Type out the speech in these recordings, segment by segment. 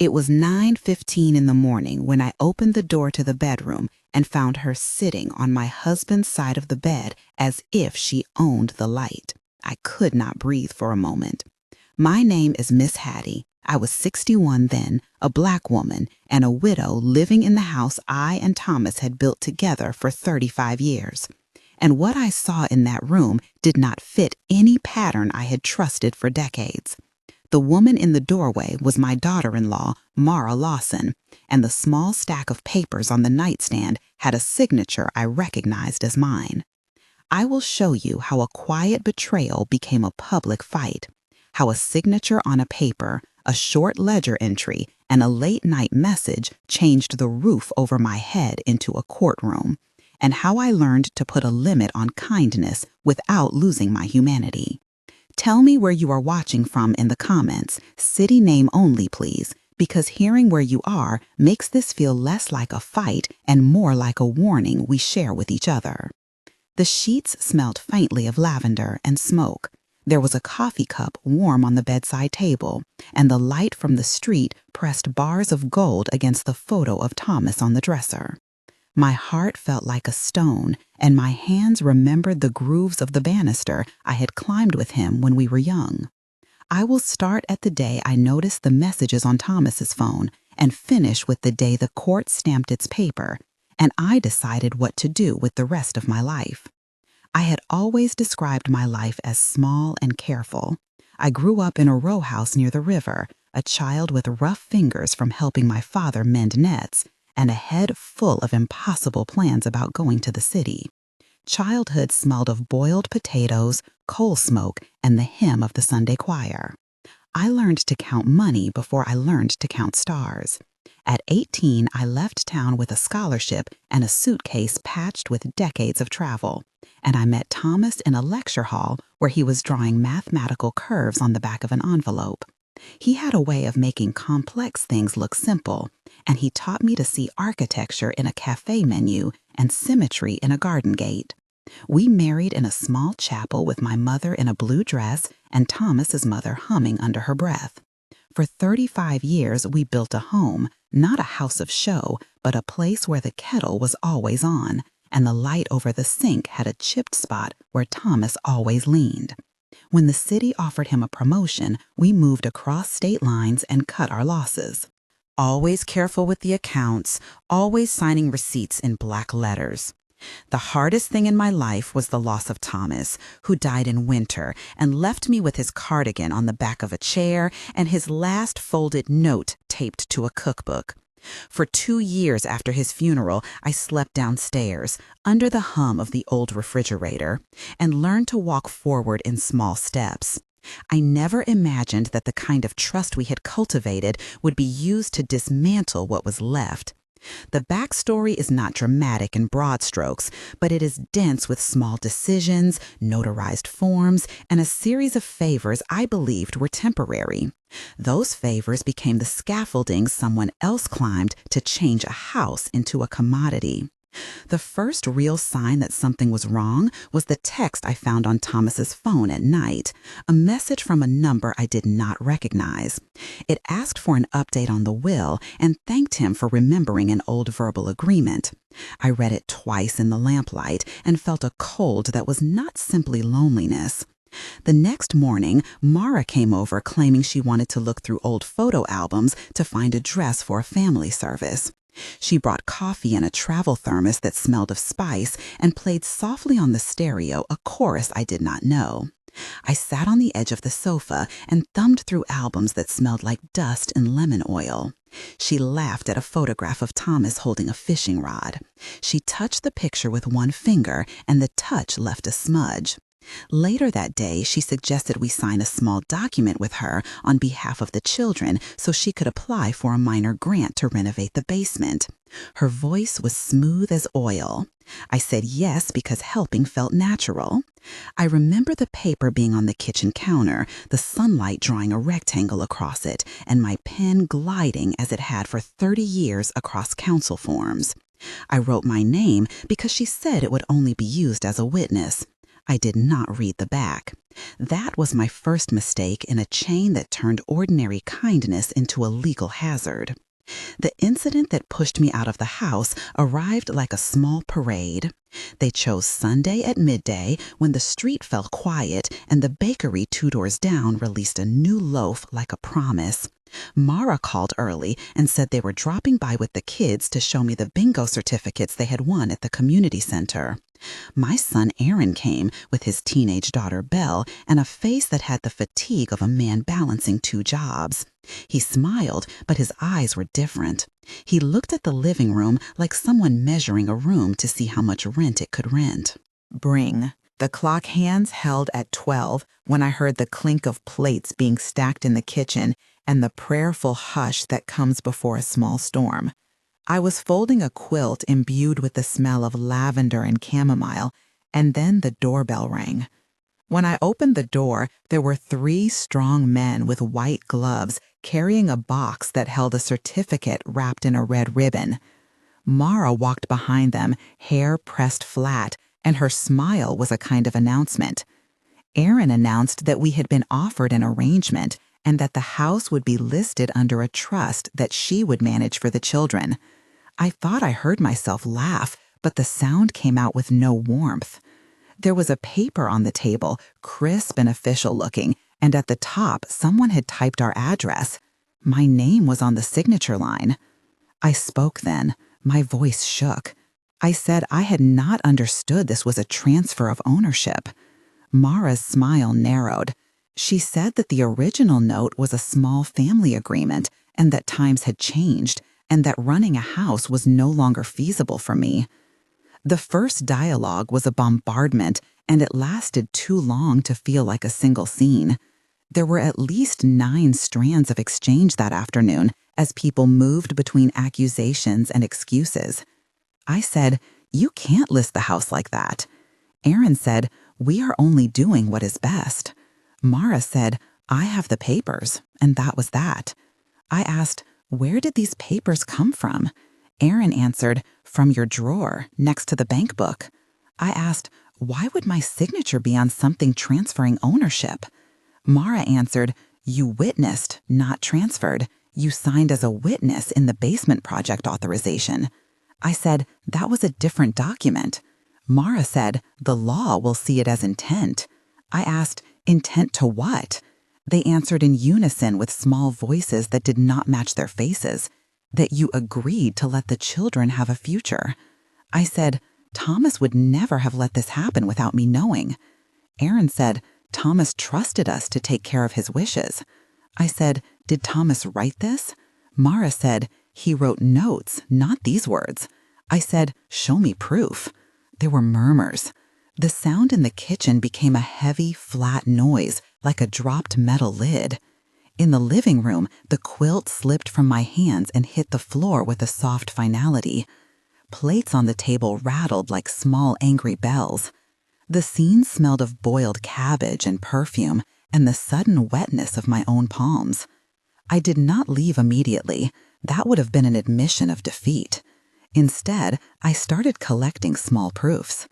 It was 9:15 in the morning when I opened the door to the bedroom and found her sitting on my husband's side of the bed as if she owned the light. I could not breathe for a moment. My name is Miss Hattie. I was 61 then, a black woman, and a widow living in the house I and Thomas had built together for 35 years. And what I saw in that room did not fit any pattern I had trusted for decades. The woman in the doorway was my daughter-in-law, Mara Lawson, and the small stack of papers on the nightstand had a signature I recognized as mine. I will show you how a quiet betrayal became a public fight, how a signature on a paper, a short ledger entry, and a late-night message changed the roof over my head into a courtroom, and how I learned to put a limit on kindness without losing my humanity. Tell me where you are watching from in the comments, city name only please, because hearing where you are makes this feel less like a fight and more like a warning we share with each other. The sheets smelled faintly of lavender and smoke. There was a coffee cup warm on the bedside table, and the light from the street pressed bars of gold against the photo of Thomas on the dresser. My heart felt like a stone, and my hands remembered the grooves of the banister I had climbed with him when we were young. I will start at the day I noticed the messages on Thomas's phone and finish with the day the court stamped its paper, and I decided what to do with the rest of my life. I had always described my life as small and careful. I grew up in a row house near the river, a child with rough fingers from helping my father mend nets, and a head full of impossible plans about going to the city. Childhood smelled of boiled potatoes, coal smoke, and the hymn of the Sunday choir. I learned to count money before I learned to count stars. At 18, I left town with a scholarship and a suitcase patched with decades of travel, and I met Thomas in a lecture hall where he was drawing mathematical curves on the back of an envelope. He had a way of making complex things look simple, and he taught me to see architecture in a cafe menu and symmetry in a garden gate. We married in a small chapel with my mother in a blue dress and Thomas's mother humming under her breath. For 35 years, we built a home, not a house of show, but a place where the kettle was always on, and the light over the sink had a chipped spot where Thomas always leaned. When the city offered him a promotion, we moved across state lines and cut our losses. Always careful with the accounts, always signing receipts in black letters. The hardest thing in my life was the loss of Thomas, who died in winter and left me with his cardigan on the back of a chair and his last folded note taped to a cookbook. For 2 years after his funeral, I slept downstairs, under the hum of the old refrigerator, and learned to walk forward in small steps. I never imagined that the kind of trust we had cultivated would be used to dismantle what was left. The backstory is not dramatic in broad strokes, but it is dense with small decisions, notarized forms, and a series of favors I believed were temporary. Those favors became the scaffolding someone else climbed to change a house into a commodity. The first real sign that something was wrong was the text I found on Thomas's phone at night, a message from a number I did not recognize. It asked for an update on the will and thanked him for remembering an old verbal agreement. I read it twice in the lamplight and felt a cold that was not simply loneliness. The next morning, Mara came over claiming she wanted to look through old photo albums to find a dress for a family service. She brought coffee in a travel thermos that smelled of spice and played softly on the stereo a chorus I did not know. I sat on the edge of the sofa and thumbed through albums that smelled like dust and lemon oil. She laughed at a photograph of Thomas holding a fishing rod. She touched the picture with one finger, and the touch left a smudge. Later that day, she suggested we sign a small document with her on behalf of the children so she could apply for a minor grant to renovate the basement. Her voice was smooth as oil. I said yes because helping felt natural. I remember the paper being on the kitchen counter, the sunlight drawing a rectangle across it, and my pen gliding as it had for 30 years across council forms. I wrote my name because she said it would only be used as a witness. I did not read the back. That was my first mistake in a chain that turned ordinary kindness into a legal hazard. The incident that pushed me out of the house arrived like a small parade. They chose Sunday at midday when the street fell quiet and the bakery 2 doors down released a new loaf like a promise. Mara called early and said they were dropping by with the kids to show me the bingo certificates they had won at the community center. My son Aaron came with his teenage daughter Belle and a face that had the fatigue of a man balancing 2 jobs. He smiled, but his eyes were different. He looked at the living room like someone measuring a room to see how much rent it could rent. Bring. The clock hands held at 12 when I heard the clink of plates being stacked in the kitchen and the prayerful hush that comes before a small storm. I was folding a quilt imbued with the smell of lavender and chamomile, and then the doorbell rang. When I opened the door, there were 3 strong men with white gloves carrying a box that held a certificate wrapped in a red ribbon. Mara walked behind them, hair pressed flat, and her smile was a kind of announcement. Aaron announced that we had been offered an arrangement and that the house would be listed under a trust that she would manage for the children. I thought I heard myself laugh, but the sound came out with no warmth. There was a paper on the table, crisp and official looking, and at the top someone had typed our address. My name was on the signature line. I spoke then. My voice shook. I said I had not understood this was a transfer of ownership. Mara's smile narrowed. She said that the original note was a small family agreement and that times had changed and that running a house was no longer feasible for me. The first dialogue was a bombardment, and it lasted too long to feel like a single scene. There were at least 9 strands of exchange that afternoon as people moved between accusations and excuses. I said, "You can't list the house like that." Aaron said, "We are only doing what is best." Mara said, "I have the papers," and that was that. I asked, "Where did these papers come from?" Aaron answered, "From your drawer, next to the bank book." I asked, "Why would my signature be on something transferring ownership?" Mara answered, "You witnessed, not transferred. You signed as a witness in the basement project authorization." I said, "That was a different document." Mara said, "The law will see it as intent." I asked, "Intent to what?" They answered in unison with small voices that did not match their faces, that you agreed to let the children have a future. I said, "Thomas would never have let this happen without me knowing." Aaron said, "Thomas trusted us to take care of his wishes." I said, "Did Thomas write this?" Mara said, "He wrote notes, not these words." I said, "Show me proof." There were murmurs. The sound in the kitchen became a heavy, flat noise, like a dropped metal lid. In the living room, the quilt slipped from my hands and hit the floor with a soft finality. Plates on the table rattled like small angry bells. The scene smelled of boiled cabbage and perfume and the sudden wetness of my own palms. I did not leave immediately. That would have been an admission of defeat. Instead, I started collecting small proofs.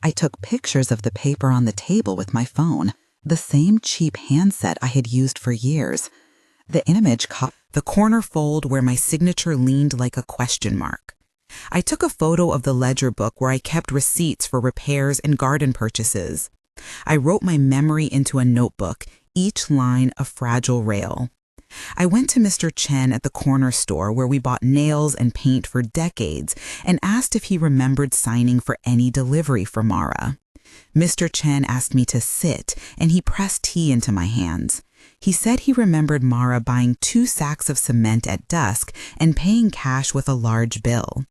I took pictures of the paper on the table with my phone, the same cheap handset I had used for years. The image caught the corner fold where my signature leaned like a question mark. I took a photo of the ledger book where I kept receipts for repairs and garden purchases. I wrote my memory into a notebook, each line a fragile rail. I went to Mr. Chen at the corner store where we bought nails and paint for decades and asked if he remembered signing for any delivery for Mara. Mr. Chen asked me to sit, and he pressed tea into my hands. He said he remembered Mara buying 2 sacks of cement at dusk and paying cash with a large bill.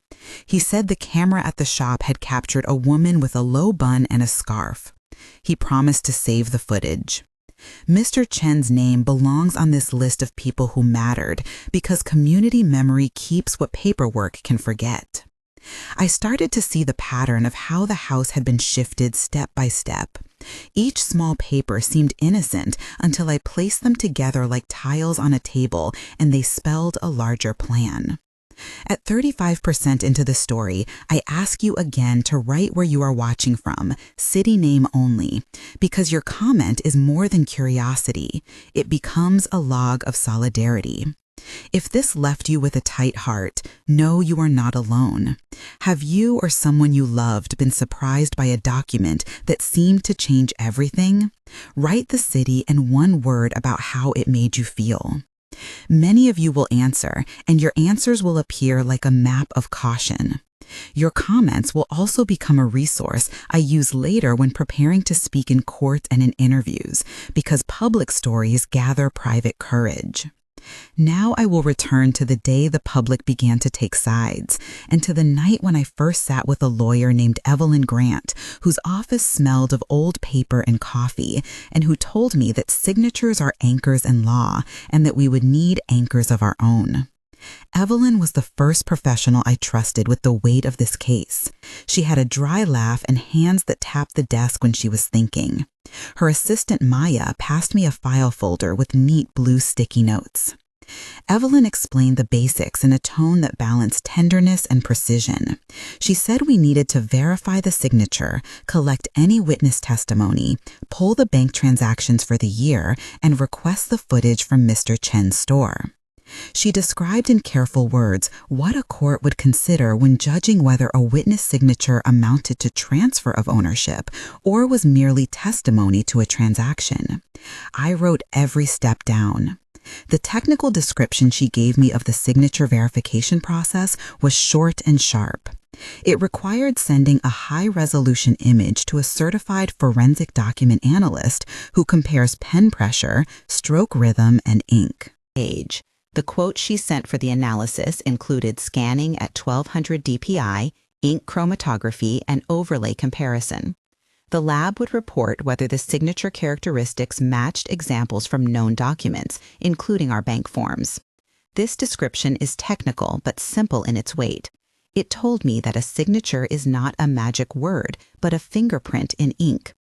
He said the camera at the shop had captured a woman with a low bun and a scarf. He promised to save the footage. Mr. Chen's name belongs on this list of people who mattered because community memory keeps what paperwork can forget. I started to see the pattern of how the house had been shifted step by step. Each small paper seemed innocent until I placed them together like tiles on a table and they spelled a larger plan. At 35% into the story, I ask you again to write where you are watching from, city name only, because your comment is more than curiosity. It becomes a log of solidarity. If this left you with a tight heart, know you are not alone. Have you or someone you loved been surprised by a document that seemed to change everything? Write the city and one word about how it made you feel. Many of you will answer, and your answers will appear like a map of caution. Your comments will also become a resource I use later when preparing to speak in court and in interviews, because public stories gather private courage. Now I will return to the day the public began to take sides, and to the night when I first sat with a lawyer named Evelyn Grant, whose office smelled of old paper and coffee, and who told me that signatures are anchors in law, and that we would need anchors of our own. Evelyn was the first professional I trusted with the weight of this case. She had a dry laugh and hands that tapped the desk when she was thinking. Her assistant Maya passed me a file folder with neat blue sticky notes. Evelyn explained the basics in a tone that balanced tenderness and precision. She said we needed to verify the signature, collect any witness testimony, pull the bank transactions for the year, and request the footage from Mr. Chen's store. She described in careful words what a court would consider when judging whether a witness signature amounted to transfer of ownership or was merely testimony to a transaction. I wrote every step down. The technical description she gave me of the signature verification process was short and sharp. It required sending a high-resolution image to a certified forensic document analyst who compares pen pressure, stroke rhythm, and ink. Age. The quote she sent for the analysis included scanning at 1200 dpi, ink chromatography, and overlay comparison. The lab would report whether the signature characteristics matched examples from known documents, including our bank forms. This description is technical but simple in its weight. It told me that a signature is not a magic word, but a fingerprint in ink.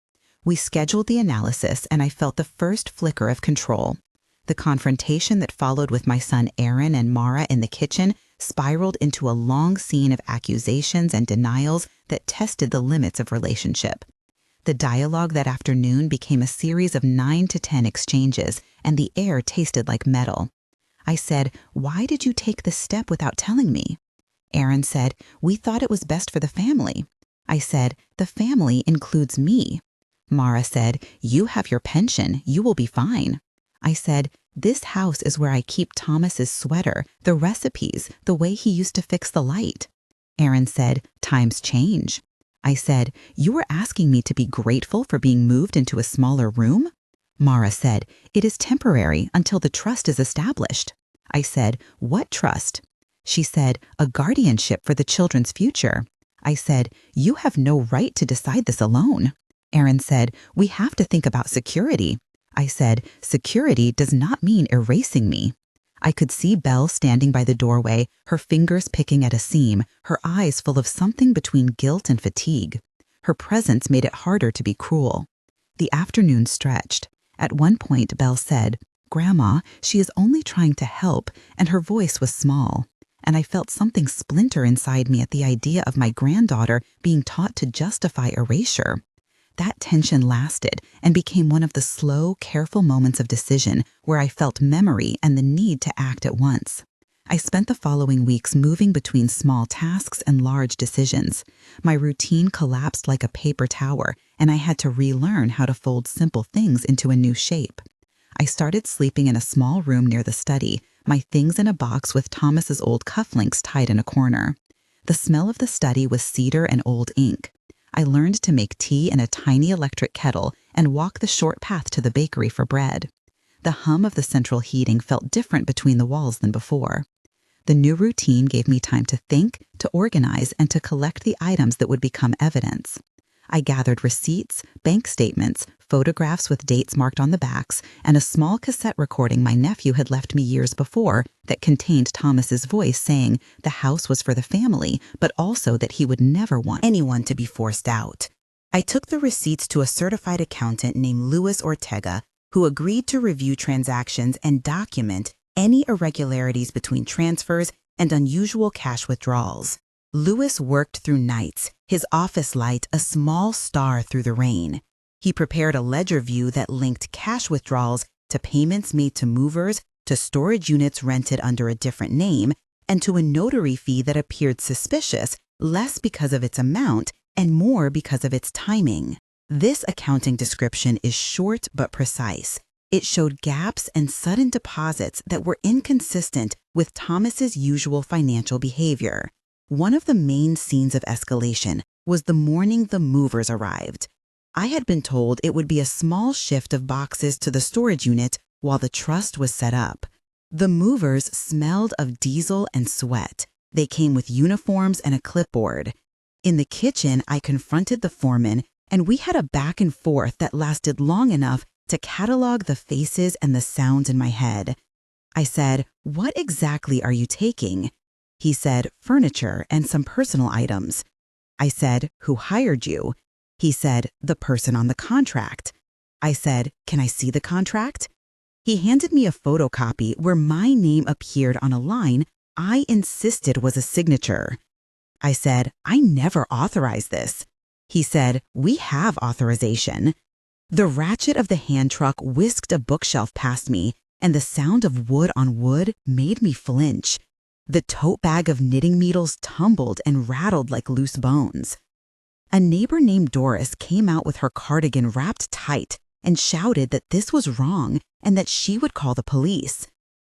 We scheduled the analysis, and I felt the first flicker of control. The confrontation that followed with my son Aaron and Mara in the kitchen spiraled into a long scene of accusations and denials that tested the limits of relationship. The dialogue that afternoon became a series of 9 to 10 exchanges, and the air tasted like metal. I said, "Why did you take this step without telling me?" Aaron said, "We thought it was best for the family." I said, "The family includes me." Mara said, "You have your pension. You will be fine." I said, "This house is where I keep Thomas's sweater, the recipes, the way he used to fix the light." Aaron said, "Times change." I said, "You were asking me to be grateful for being moved into a smaller room?" Mara said, "It is temporary until the trust is established." I said, "What trust?" She said, "A guardianship for the children's future." I said, "You have no right to decide this alone." Aaron said, "We have to think about security." I said, "Security does not mean erasing me." I could see Belle standing by the doorway, her fingers picking at a seam, her eyes full of something between guilt and fatigue. Her presence made it harder to be cruel. The afternoon stretched. At one point, Belle said, "Grandma, she is only trying to help," and her voice was small. And I felt something splinter inside me at the idea of my granddaughter being taught to justify erasure. That tension lasted and became one of the slow, careful moments of decision where I felt memory and the need to act at once. I spent the following weeks moving between small tasks and large decisions. My routine collapsed like a paper tower, and I had to relearn how to fold simple things into a new shape. I started sleeping in a small room near the study, my things in a box with Thomas's old cufflinks tied in a corner. The smell of the study was cedar and old ink. I learned to make tea in a tiny electric kettle and walk the short path to the bakery for bread. The hum of the central heating felt different between the walls than before. The new routine gave me time to think, to organize, and to collect the items that would become evidence. I gathered receipts, bank statements, photographs with dates marked on the backs, and a small cassette recording my nephew had left me years before that contained Thomas's voice saying the house was for the family, but also that he would never want anyone to be forced out. I took the receipts to a certified accountant named Luis Ortega, who agreed to review transactions and document any irregularities between transfers and unusual cash withdrawals. Lewis worked through nights, his office light a small star through the rain. He prepared a ledger view that linked cash withdrawals to payments made to movers, to storage units rented under a different name, and to a notary fee that appeared suspicious, less because of its amount and more because of its timing. This accounting description is short but precise. It showed gaps and sudden deposits that were inconsistent with Thomas's usual financial behavior. One of the main scenes of escalation was the morning the movers arrived. I had been told it would be a small shift of boxes to the storage unit while the trust was set up. The movers smelled of diesel and sweat. They came with uniforms and a clipboard. In the kitchen, I confronted the foreman, and we had a back and forth that lasted long enough to catalog the faces and the sounds in my head. I said, "What exactly are you taking?" He said, "Furniture and some personal items." I said, "Who hired you?" He said, "The person on the contract." I said, "Can I see the contract?" He handed me a photocopy where my name appeared on a line I insisted was a signature. I said, "I never authorized this." He said, "We have authorization." The ratchet of the hand truck whisked a bookshelf past me, and the sound of wood on wood made me flinch. The tote bag of knitting needles tumbled and rattled like loose bones. A neighbor named Doris came out with her cardigan wrapped tight and shouted that this was wrong and that she would call the police.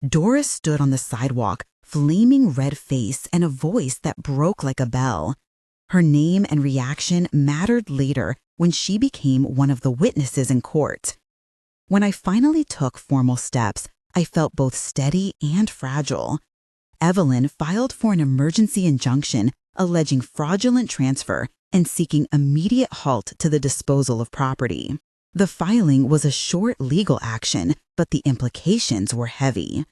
Doris stood on the sidewalk, flaming red face and a voice that broke like a bell. Her name and reaction mattered later when she became one of the witnesses in court. When I finally took formal steps, I felt both steady and fragile. Evelyn filed for an emergency injunction alleging fraudulent transfer and seeking immediate halt to the disposal of property. The filing was a short legal action, but the implications were heavy.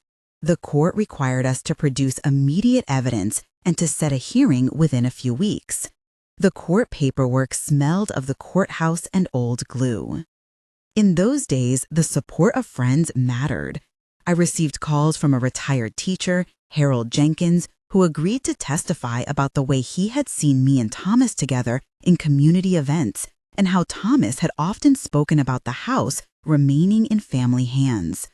The court required us to produce immediate evidence and to set a hearing within a few weeks. The court paperwork smelled of the courthouse and old glue. In those days, the support of friends mattered. I received calls from a retired teacher, Harold Jenkins, who agreed to testify about the way he had seen me and Thomas together in community events and how Thomas had often spoken about the house remaining in family hands.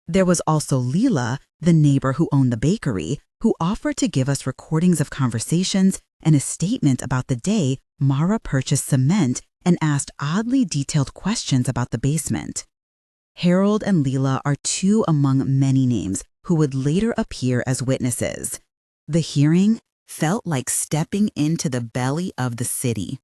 There was also Leela, the neighbor who owned the bakery, who offered to give us recordings of conversations and a statement about the day Mara purchased cement and asked oddly detailed questions about the basement. Harold and Leela are two among many names who would later appear as witnesses. The hearing felt like stepping into the belly of the city.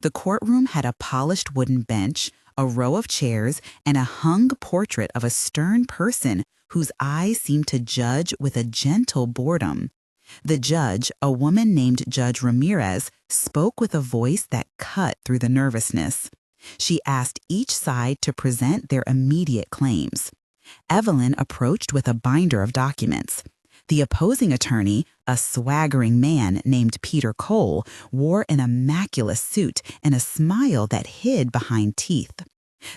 The courtroom had a polished wooden bench, a row of chairs, and a hung portrait of a stern person whose eyes seemed to judge with a gentle boredom. The judge, a woman named Judge Ramirez, spoke with a voice that cut through the nervousness. She asked each side to present their immediate claims. Evelyn approached with a binder of documents. The opposing attorney, a swaggering man named Peter Cole, wore an immaculate suit and a smile that hid behind teeth.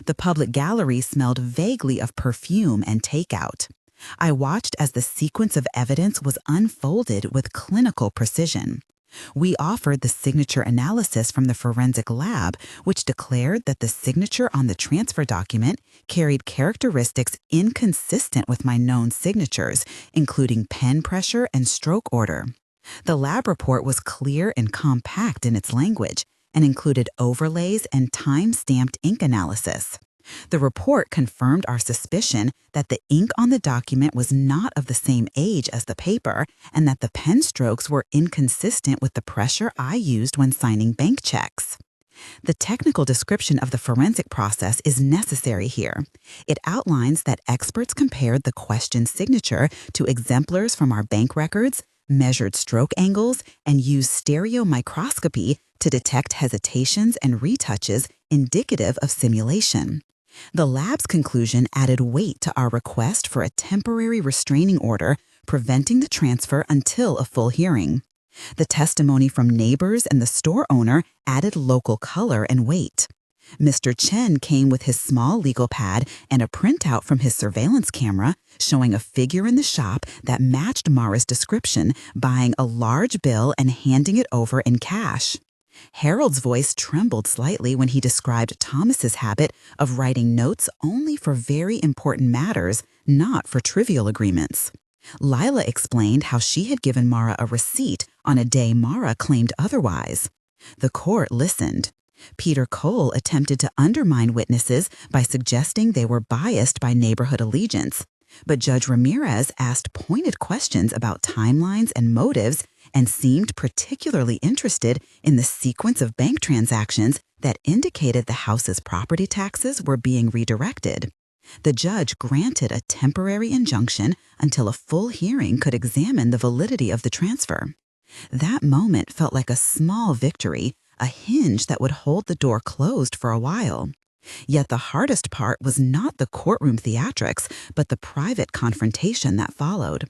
The public gallery smelled vaguely of perfume and takeout. I watched as the sequence of evidence was unfolded with clinical precision. We offered the signature analysis from the forensic lab, which declared that the signature on the transfer document carried characteristics inconsistent with my known signatures, including pen pressure and stroke order. The lab report was clear and compact in its language and included overlays and time-stamped ink analysis. The report confirmed our suspicion that the ink on the document was not of the same age as the paper and that the pen strokes were inconsistent with the pressure I used when signing bank checks. The technical description of the forensic process is necessary here. It outlines that experts compared the questioned signature to exemplars from our bank records, measured stroke angles, and used stereo microscopy to detect hesitations and retouches indicative of simulation. The lab's conclusion added weight to our request for a temporary restraining order preventing the transfer until a full hearing. The testimony from neighbors and the store owner added local color and weight. Mr. Chen came with his small legal pad and a printout from his surveillance camera showing a figure in the shop that matched Mara's description, buying a large bill and handing it over in cash. Harold's voice trembled slightly when he described Thomas's habit of writing notes only for very important matters, not for trivial agreements. Lila explained how she had given Mara a receipt on a day Mara claimed otherwise. The court listened. Peter Cole attempted to undermine witnesses by suggesting they were biased by neighborhood allegiance, but Judge Ramirez asked pointed questions about timelines and motives and seemed particularly interested in the sequence of bank transactions that indicated the house's property taxes were being redirected. The judge granted a temporary injunction until a full hearing could examine the validity of the transfer. That moment felt like a small victory, a hinge that would hold the door closed for a while. Yet the hardest part was not the courtroom theatrics, but the private confrontation that followed.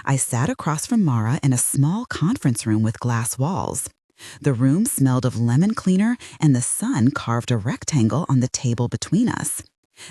I sat across from Mara in a small conference room with glass walls. The room smelled of lemon cleaner, and the sun carved a rectangle on the table between us.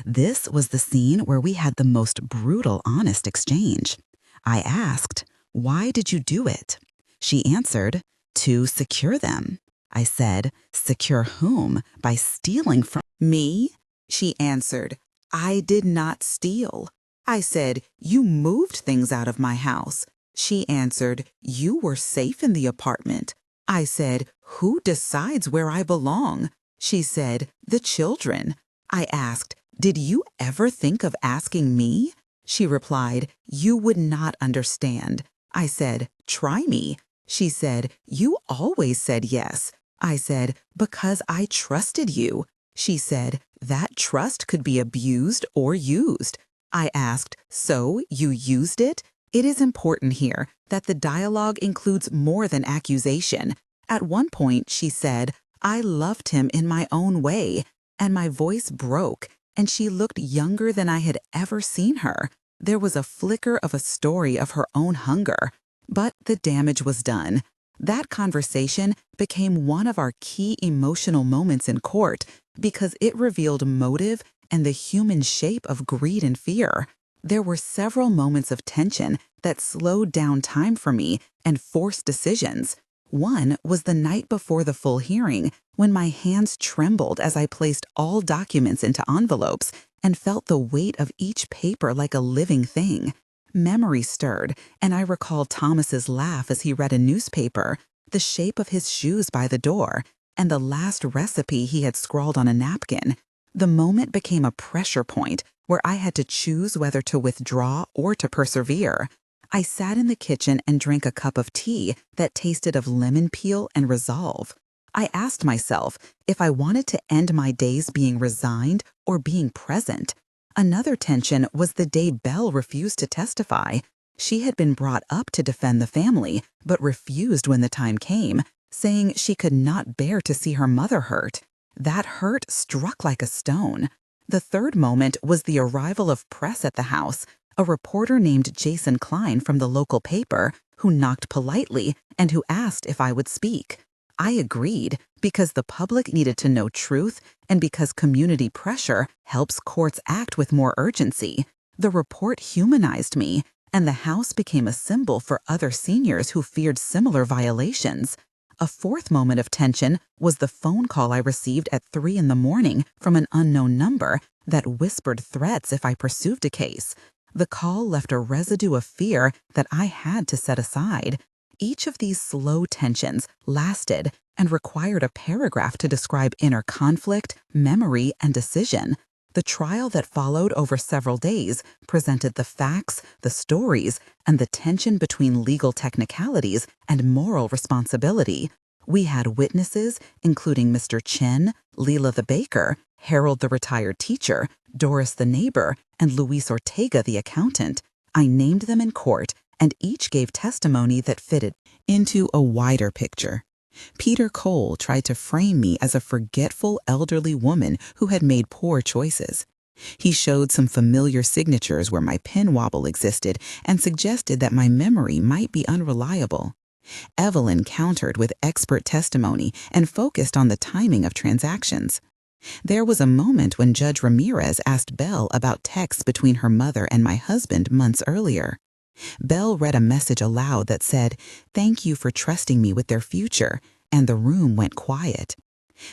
This was the scene where we had the most brutal, honest exchange. I asked, "Why did you do it?" She answered, "To secure them." I said, "Secure whom? By stealing from me?" She answered, "I did not steal." I said, "You moved things out of my house." She answered, "You were safe in the apartment." I said, "Who decides where I belong?" She said, "The children." I asked, "Did you ever think of asking me?" She replied, "You would not understand." I said, "Try me." She said, "You always said yes." I said, "Because I trusted you." She said, "That trust could be abused or used." I asked, "So you used it?" It is important here that the dialogue includes more than accusation. At one point, she said, "I loved him in my own way," and my voice broke, and she looked younger than I had ever seen her. There was a flicker of a story of her own hunger, but the damage was done. That conversation became one of our key emotional moments in court because it revealed motive and the human shape of greed and fear. There were several moments of tension that slowed down time for me and forced decisions. One was the night before the full hearing, when my hands trembled as I placed all documents into envelopes and felt the weight of each paper like a living thing. Memory stirred, and I recalled Thomas's laugh as he read a newspaper, the shape of his shoes by the door, and the last recipe he had scrawled on a napkin. The moment became a pressure point where I had to choose whether to withdraw or to persevere. I sat in the kitchen and drank a cup of tea that tasted of lemon peel and resolve. I asked myself if I wanted to end my days being resigned or being present. Another tension was the day Belle refused to testify. She had been brought up to defend the family, but refused when the time came, saying she could not bear to see her mother hurt. That hurt struck like a stone. The third moment was the arrival of press at the house, a reporter named Jason Klein from the local paper who knocked politely and who asked if I would speak. I agreed because the public needed to know truth and because community pressure helps courts act with more urgency. The report humanized me, and the house became a symbol for other seniors who feared similar violations. A fourth moment of tension was the phone call I received at 3 a.m. from an unknown number that whispered threats if I pursued a case. The call left a residue of fear that I had to set aside. Each of these slow tensions lasted and required a paragraph to describe inner conflict, memory, and decision. The trial that followed over several days presented the facts, the stories, and the tension between legal technicalities and moral responsibility. We had witnesses, including Mr. Chen, Leela the baker, Harold the retired teacher, Doris the neighbor, and Luis Ortega the accountant. I named them in court, and each gave testimony that fitted into a wider picture. Peter Cole tried to frame me as a forgetful elderly woman who had made poor choices. He showed some familiar signatures where my pen wobble existed and suggested that my memory might be unreliable. Evelyn countered with expert testimony and focused on the timing of transactions. There was a moment when Judge Ramirez asked Belle about texts between her mother and my husband months earlier. Belle read a message aloud that said, "Thank you for trusting me with their future," and the room went quiet.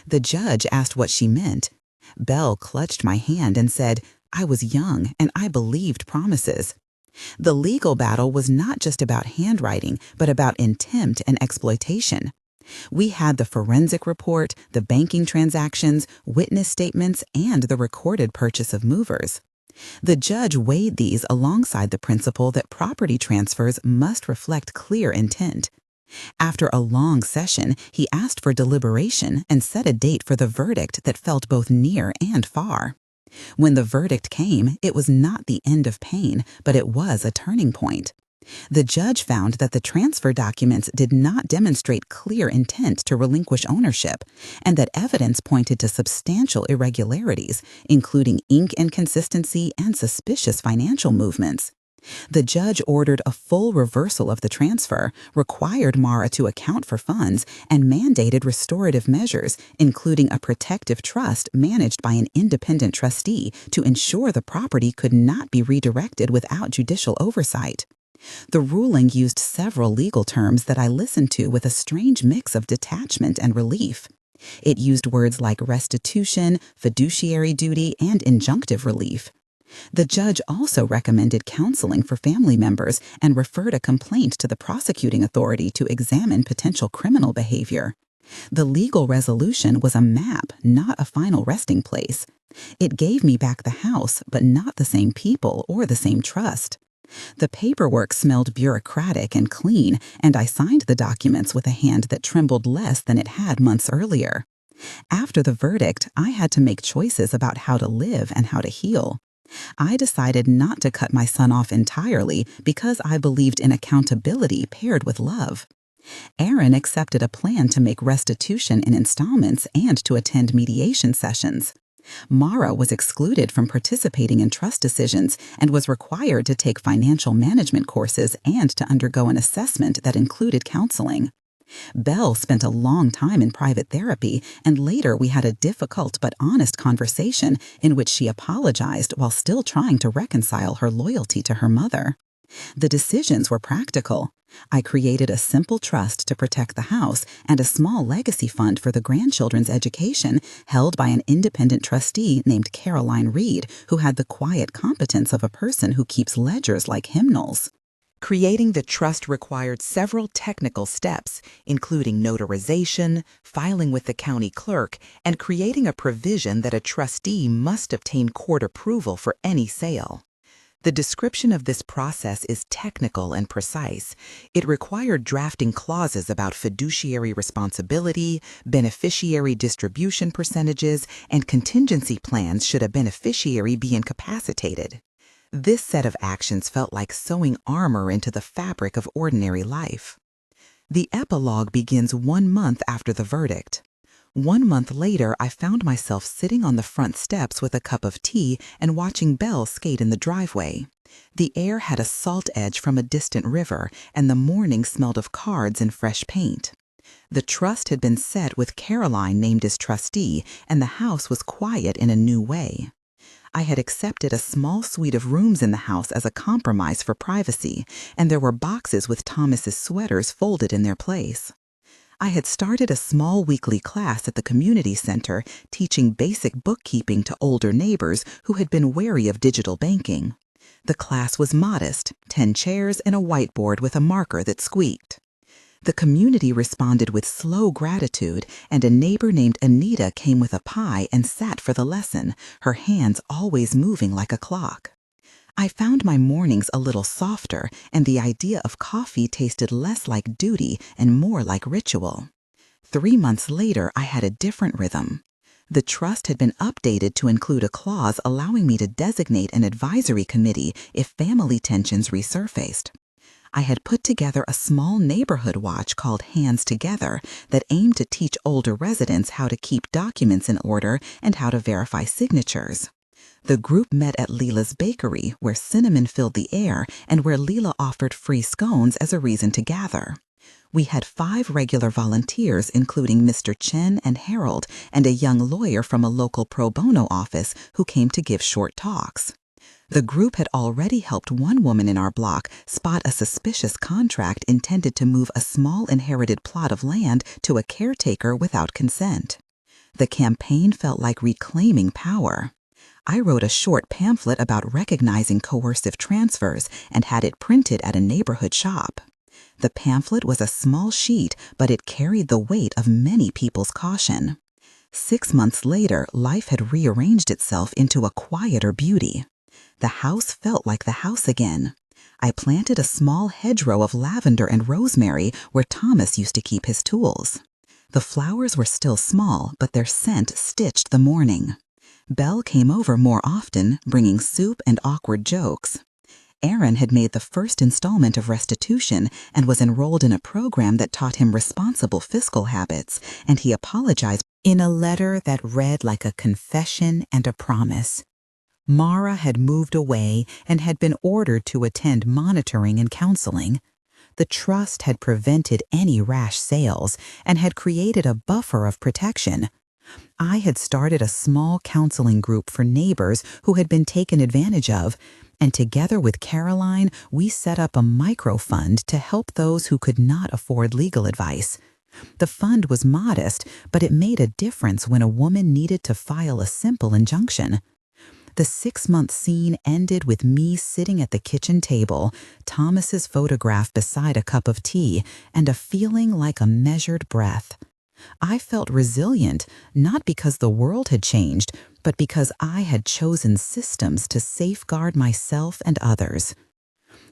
The judge asked what she meant. Belle clutched my hand and said, "I was young and I believed promises." The legal battle was not just about handwriting, but about intent and exploitation. We had the forensic report, the banking transactions, witness statements, and the recorded purchase of movers. The judge weighed these alongside the principle that property transfers must reflect clear intent. After a long session, he asked for deliberation and set a date for the verdict that felt both near and far. When the verdict came, it was not the end of pain, but it was a turning point. The judge found that the transfer documents did not demonstrate clear intent to relinquish ownership, and that evidence pointed to substantial irregularities, including ink inconsistency and suspicious financial movements. The judge ordered a full reversal of the transfer, required Mara to account for funds, and mandated restorative measures, including a protective trust managed by an independent trustee to ensure the property could not be redirected without judicial oversight. The ruling used several legal terms that I listened to with a strange mix of detachment and relief. It used words like restitution, fiduciary duty, and injunctive relief. The judge also recommended counseling for family members and referred a complaint to the prosecuting authority to examine potential criminal behavior. The legal resolution was a map, not a final resting place. It gave me back the house, but not the same people or the same trust. The paperwork smelled bureaucratic and clean, and I signed the documents with a hand that trembled less than it had months earlier. After the verdict, I had to make choices about how to live and how to heal. I decided not to cut my son off entirely because I believed in accountability paired with love. Aaron accepted a plan to make restitution in installments and to attend mediation sessions. Mara was excluded from participating in trust decisions and was required to take financial management courses and to undergo an assessment that included counseling. Belle spent a long time in private therapy, and later we had a difficult but honest conversation in which she apologized while still trying to reconcile her loyalty to her mother. The decisions were practical. I created a simple trust to protect the house and a small legacy fund for the grandchildren's education held by an independent trustee named Caroline Reed, who had the quiet competence of a person who keeps ledgers like hymnals. Creating the trust required several technical steps, including notarization, filing with the county clerk, and creating a provision that a trustee must obtain court approval for any sale. The description of this process is technical and precise. It required drafting clauses about fiduciary responsibility, beneficiary distribution percentages, and contingency plans should a beneficiary be incapacitated. This set of actions felt like sewing armor into the fabric of ordinary life. The epilogue begins 1 month after the verdict. 1 month later, I found myself sitting on the front steps with a cup of tea and watching Belle skate in the driveway. The air had a salt edge from a distant river, and the morning smelled of cards and fresh paint. The trust had been set with Caroline named as trustee, and the house was quiet in a new way. I had accepted a small suite of rooms in the house as a compromise for privacy, and there were boxes with Thomas's sweaters folded in their place. I had started a small weekly class at the community center teaching basic bookkeeping to older neighbors who had been wary of digital banking. The class was modest, 10 chairs and a whiteboard with a marker that squeaked. The community responded with slow gratitude, and a neighbor named Anita came with a pie and sat for the lesson, her hands always moving like a clock. I found my mornings a little softer, and the idea of coffee tasted less like duty and more like ritual. 3 months later, I had a different rhythm. The trust had been updated to include a clause allowing me to designate an advisory committee if family tensions resurfaced. I had put together a small neighborhood watch called Hands Together that aimed to teach older residents how to keep documents in order and how to verify signatures. The group met at Leela's bakery, where cinnamon filled the air and where Leela offered free scones as a reason to gather. We had 5 regular volunteers, including Mr. Chen and Harold, and a young lawyer from a local pro bono office who came to give short talks. The group had already helped one woman in our block spot a suspicious contract intended to move a small inherited plot of land to a caretaker without consent. The campaign felt like reclaiming power. I wrote a short pamphlet about recognizing coercive transfers and had it printed at a neighborhood shop. The pamphlet was a small sheet, but it carried the weight of many people's caution. 6 months later, life had rearranged itself into a quieter beauty. The house felt like the house again. I planted a small hedgerow of lavender and rosemary where Thomas used to keep his tools. The flowers were still small, but their scent stitched the morning. Belle came over more often, bringing soup and awkward jokes. Aaron had made the first installment of restitution and was enrolled in a program that taught him responsible fiscal habits, and he apologized in a letter that read like a confession and a promise. Mara had moved away and had been ordered to attend monitoring and counseling. The trust had prevented any rash sales and had created a buffer of protection. I had started a small counseling group for neighbors who had been taken advantage of, and together with Caroline, we set up a microfund to help those who could not afford legal advice. The fund was modest, but it made a difference when a woman needed to file a simple injunction. The 6-month scene ended with me sitting at the kitchen table, Thomas's photograph beside a cup of tea, and a feeling like a measured breath. I felt resilient, not because the world had changed, but because I had chosen systems to safeguard myself and others.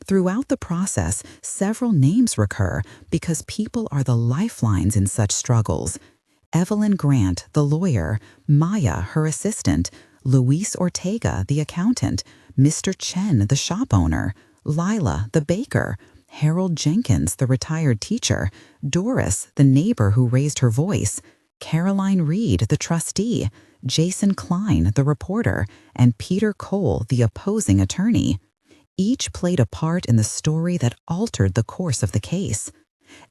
Throughout the process, several names recur because people are the lifelines in such struggles. Evelyn Grant, the lawyer, Maya, her assistant, Luis Ortega, the accountant, Mr. Chen, the shop owner, Lila, the baker, Harold Jenkins, the retired teacher, Doris, the neighbor who raised her voice, Caroline Reed, the trustee, Jason Klein, the reporter, and Peter Cole, the opposing attorney. Each played a part in the story that altered the course of the case.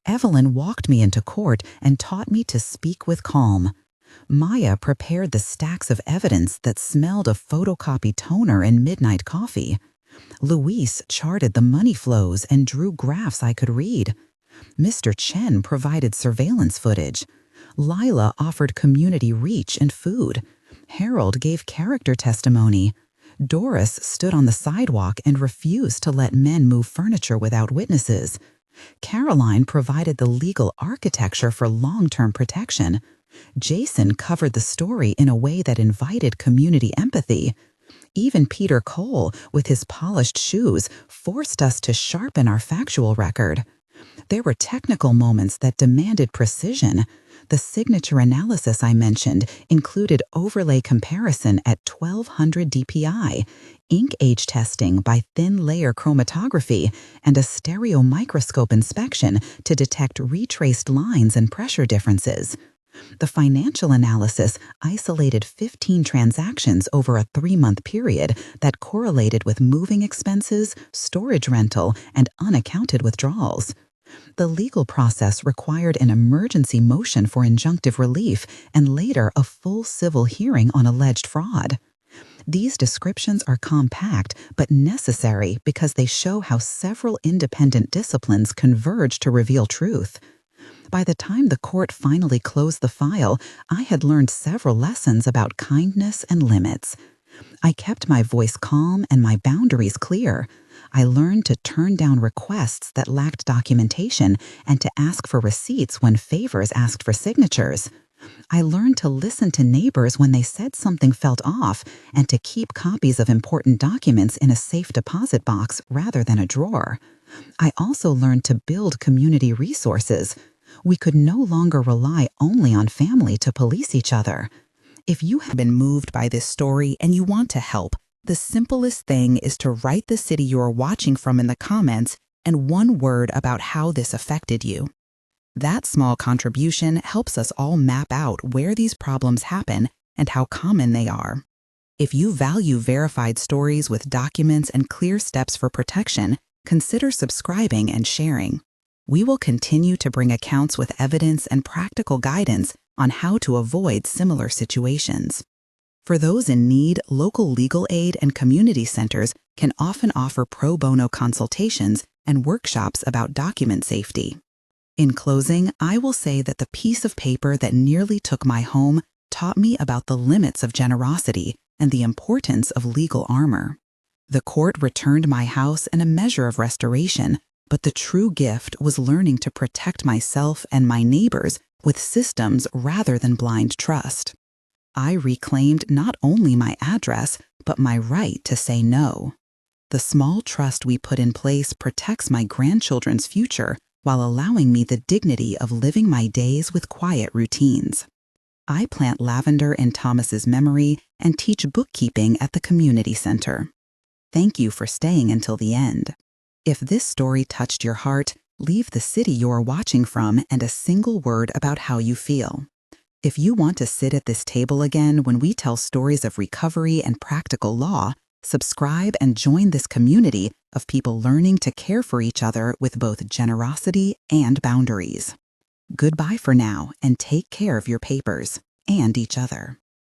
Evelyn walked me into court and taught me to speak with calm. Maya prepared the stacks of evidence that smelled of photocopy toner and midnight coffee. Luis charted the money flows and drew graphs I could read. Mr. Chen provided surveillance footage. Lila offered community reach and food. Harold gave character testimony. Doris stood on the sidewalk and refused to let men move furniture without witnesses. Caroline provided the legal architecture for long-term protection. Jason covered the story in a way that invited community empathy. Even Peter Cole, with his polished shoes, forced us to sharpen our factual record. There were technical moments that demanded precision. The signature analysis I mentioned included overlay comparison at 1200 dpi, ink age testing by thin layer chromatography, and a stereo microscope inspection to detect retraced lines and pressure differences. The financial analysis isolated 15 transactions over a 3-month period that correlated with moving expenses, storage rental, and unaccounted withdrawals. The legal process required an emergency motion for injunctive relief and later a full civil hearing on alleged fraud. These descriptions are compact but necessary because they show how several independent disciplines converge to reveal truth. By the time the court finally closed the file, I had learned several lessons about kindness and limits. I kept my voice calm and my boundaries clear. I learned to turn down requests that lacked documentation and to ask for receipts when favors asked for signatures. I learned to listen to neighbors when they said something felt off and to keep copies of important documents in a safe deposit box rather than a drawer. I also learned to build community resources. We could no longer rely only on family to police each other. If you have been moved by this story and you want to help, the simplest thing is to write the city you are watching from in the comments and one word about how this affected you. That small contribution helps us all map out where these problems happen and how common they are. If you value verified stories with documents and clear steps for protection, consider subscribing and sharing. We will continue to bring accounts with evidence and practical guidance on how to avoid similar situations. For those in need, local legal aid and community centers can often offer pro bono consultations and workshops about document safety. In closing, I will say that the piece of paper that nearly took my home taught me about the limits of generosity and the importance of legal armor. The court returned my house and a measure of restoration, but the true gift was learning to protect myself and my neighbors with systems rather than blind trust. I reclaimed not only my address, but my right to say no. The small trust we put in place protects my grandchildren's future while allowing me the dignity of living my days with quiet routines. I plant lavender in Thomas's memory and teach bookkeeping at the community center. Thank you for staying until the end. If this story touched your heart, leave the city you are watching from and a single word about how you feel. If you want to sit at this table again when we tell stories of recovery and practical law, subscribe and join this community of people learning to care for each other with both generosity and boundaries. Goodbye for now, and take care of your papers and each other.